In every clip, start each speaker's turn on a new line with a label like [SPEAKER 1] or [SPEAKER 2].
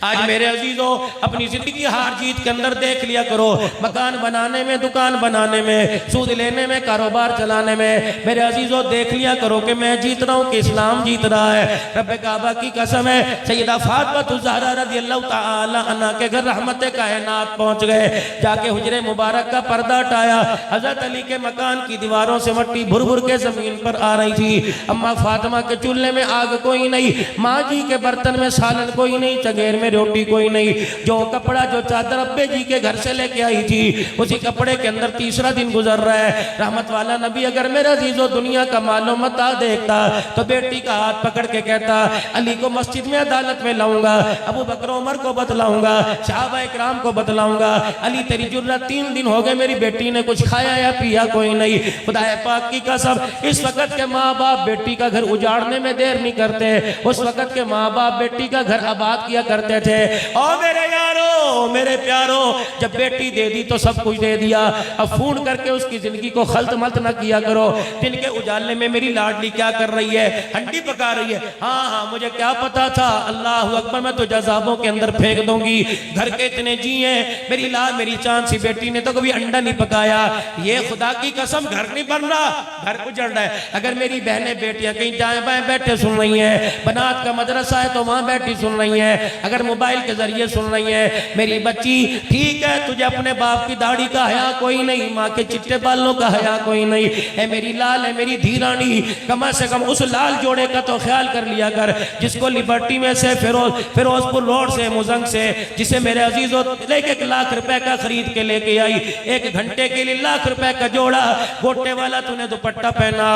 [SPEAKER 1] आज मेरे अजीजों अपनी जिंदगी हार जीत के अंदर देख लिया करो, मकान बनाने में, दुकान बनाने में, सूद लेने में, कारोबार चलाने में, मेरे अजीजों देख लिया करो कि मैं जीत रहा हूँ कि इस्लाम जीत रहा है। रब्बे काबा की कसम है, सैयदा फातिमा ज़हरा रज़ियल्लाहु ताला अन्हा के घर रहमत कायनात पहुंच गए, जाके हुजरे मुबारक का पर्दा हटाया। हजरत अली के मकान की दीवारों से मट्टी भुर भुर के जमीन पर आ रही थी। अम्मा फातिमा के चूल्हे में आग कोई नहीं, माँ जी के बर्तन में सालन कोई नहीं, चगेर में रोटी कोई नहीं। जो कपड़ा, जो चादर अब्बे जी के घर से लेके आई थी, उसी कपड़े के अंदर तीसरा दिन गुजर रहा है। रहमत वाला नबी अगर मेरा अजीजो दुनिया का मालो मता देखता तो बेटी का हाथ पकड़ के कहता, अली को मस्जिद में अदालत में लाऊंगा, अबू बकर उमर को बतलाऊंगा, सहाबा इकराम को बतलाऊंगा। अली तेरी जुर्रत, 3 दिन हो गए मेरी बेटी ने कुछ खाया या पिया कोई नहीं। खुदा पाक की कसम, इस वक्त के माँ बाप बेटी का घर उजाड़ने में देर नहीं करते, उस वक्त के माँ बाप बेटी का घर आबाद किया करते थे। और मेरे यारो, मेरे प्यारो, जब बेटी दे दी तो सब कुछ दे दिया। अब फोन करके उसकी जिंदगी को खल्त मल्त न किया करो। दिन के उजाले में मेरी लाडली क्या कर रही है, हंडी पका रही है, हाँ मुझे क्या पता था, अल्लाह अकबर, मैं तो जज़ाबों के अंदर फेंक दूंगी। घर के इतने जी हैं, मेरी लाल मेरी चांद सी बेटी ने तो कभी अंडा नहीं पकाया। ये खुदा की कसम घर नहीं बन रहा, घर उजड़ रहा है। अगर मेरी बहनें बेटियां कहीं दाएं बाएं बैठे सुन रही हैं, बनात का मदरसा है तो वहां बैठी सुन रही हैं, अगर मोबाइल के जरिए सुन रही है, मेरी बच्ची ठीक है, तुझे अपने बाप की दाढ़ी का हया कोई नहीं, माँ के चिट्टे बालों का हया कोई नहीं है, मेरी लाल है, मेरी धीरानी, कम से कम उस लाल जोड़े का तो ख्याल कर लिया कर जिसको लिबर्टी में से फिरोजपुर रोड से मुजंग से, जिसे मेरे अजीजों 1 लाख रुपए का खरीद के लेके आई, 1 घंटे के लिए 1 लाख रुपए का जोड़ा, गोटे वाला तूने दुपट्टा पहना।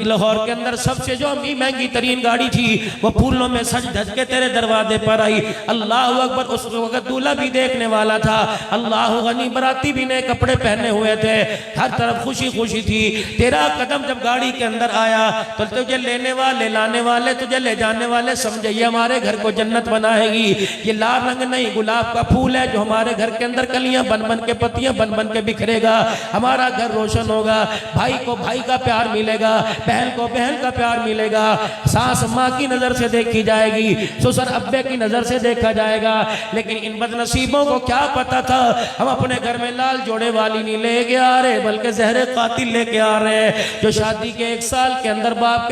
[SPEAKER 1] लाहौर के अंदर सबसे जो महंगी तरीन गाड़ी थी वो फूलों में सज धज के तेरे दरवाजे पर आई। अल्लाह अकबर, उस वक्त दूल्हा भी देखने वाला था, अल्लाह गनी, बराती भी नए कपड़े पहने हुए थे, हर तरफ खुशी खुशी थी। तेरा कदम जब गाड़ी के अंदर आया तो तुझे लेने वाले, लाने वाले, तुझे ले जाने वाले समझे ये हमारे घर को जन्नत बनाएगी। ये लाल रंग नहीं, गुलाब का फूल है जो हमारे घर के अंदर कलियां बन बन के, पत्तियां बन बन के बिखरेगा, हमारा घर रोशन होगा, भाई को भाई का प्यार मिलेगा, बहन को बहन का प्यार मिलेगा, सास माँ की नजर से देखी जाएगी, ससुर अब्बे की नजर से देखा जाएगा। लेकिन इन बदनसीबों को क्या पता था, हम अपने घर में लाल जोड़े वाली नहीं लेके आ रहे, बल्कि जहरे कातिल लेके आ रहे हैं, जो शादी के 1 साल के अंदर बाप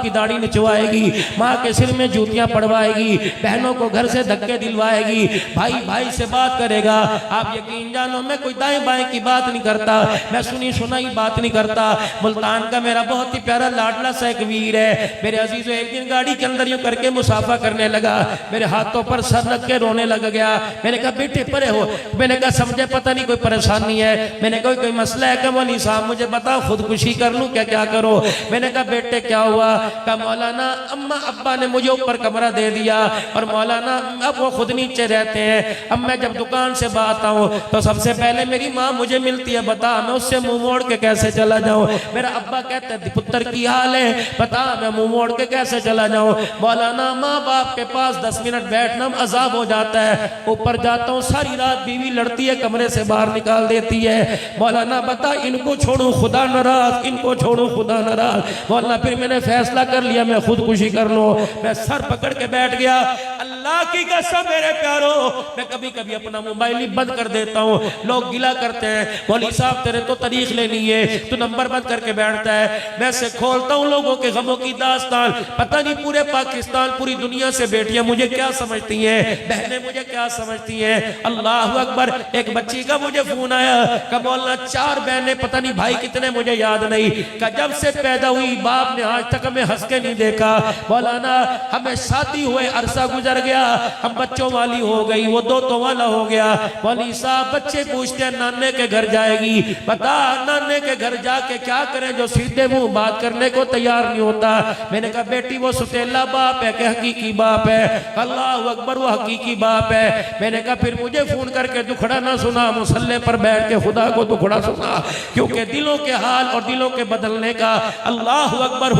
[SPEAKER 1] की दाढ़ी निचवाएगी, माँ के सिर में जूतियां पड़वाएगी, बहनों को घर से धक्के दिलवाएगी, भाई भाई से बात करेगा। आप यकीन जानो, मैं कोई दाएं बाएं की बात नहीं करता, मैं सुनी सुनाई बात नहीं करता। मुल्तान का मेरा बहुत ही प्यारा लाडला सा एक वीर है, मेरे अजीजों, एक दिन गाड़ी के अंदर यूं करके मुसाफा करने लगा, मेरे हाथों पर सर रख के रोने लग गया। मैंने कहा बेटे परे हो, मैंने कहा समझे, पता नहीं कोई परेशानी है, मैंने कहा कोई मसला है क्या मौलवी साहब, मुझे बताओ, खुदकुशी कर लूं क्या, क्या करो। मैंने कहा बेटे क्या हुआ, कहा मौलाना अम्मा अब्बा ने मुझे ऊपर कमरा दे दिया और मौलाना अब वो खुद नीचे रहते हैं, अब मैं जब दुकान से बात आऊँ तो सबसे पहले मेरी माँ मुझे मिलती है, बता मैं उससे मुंह मोड़ के कैसे चला जाऊँ। मेरा अब्बा कहते हैं पुत्र की हाल है, बता मैं मुंह मोड़ के कैसे चला जाऊँ। मौलाना माँ बाप के पास 10 मिनट बैठना अजाब हो जाता है, ऊपर जाता हूँ सारी रात बीवी लड़ती है, कमरे से बाहर निकाल देती है। मौलाना बता इनको छोड़ूं खुदा नाराज, इनको छोड़ूं खुदा नाराज। मौलाना फिर मैंने फैसला कर लिया मैं खुदकुशी कर लूं, मैं सर पकड़ के बैठ गया। अल्लाह की कसम मेरे प्यारो, मैं कभी कभी अपना मोबाइल ही बंद कर देता हूँ। लोग गिला करते हैं, मौलवी साहब तेरे तो तारीख लेनी है, तू नंबर बंद करके बैठता है। मैं से खोलता हूँ लोगों के गमों की दास्तान, पता नहीं पूरे पाकिस्तान, पूरी दुनिया से बेटियां मुझे क्या समझती हैं, बहनें मुझे क्या समझती हैं। अल्लाह अकबर, एक बच्ची का मुझे फोन आया, का मौलाना 4 बहनें, पता नहीं भाई कितने मुझे याद नहीं, का जब से पैदा हुई बाप ने आज तक हमें हंस के नहीं देखा। मौलाना हमें शादी हुए अरसा गुजर गया, हम बच्चों वाली हो गई, वो दोतों वाला हो गया। मौलवी साहब बच्चे पूछते हैं नाने के घर जाएगी, बता नाने के घर जाके क्या करें जो सीधे मुंह बात करने को तैयार नहीं होता। मैंने कहा बेटी वो सुतेला बाप है कि हकीकी बाप है। अल्लाह अकबर, वो हकीकी बाप है। मैंने कहा फिर मुझे फोन करके दुखड़ा ना सुना, मुसल्ले पर बैठ के खुदा को दुखड़ा सुना, क्योंकि दिलों के हाल और दिलों के बदलने का, अल्लाह अकबर,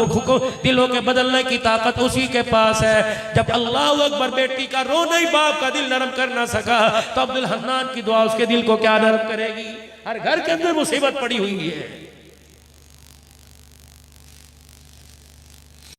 [SPEAKER 1] दिलों के बदलने की ताकत उसी के पास है। जब अल्लाह अकबर बेटी का रोना ही बाप का दिल नरम कर ना सका तो अब्दुल हन्नान की दुआ उसके दिल को क्या नरम करेगी। हर घर के अंदर मुसीबत पड़ी हुई है।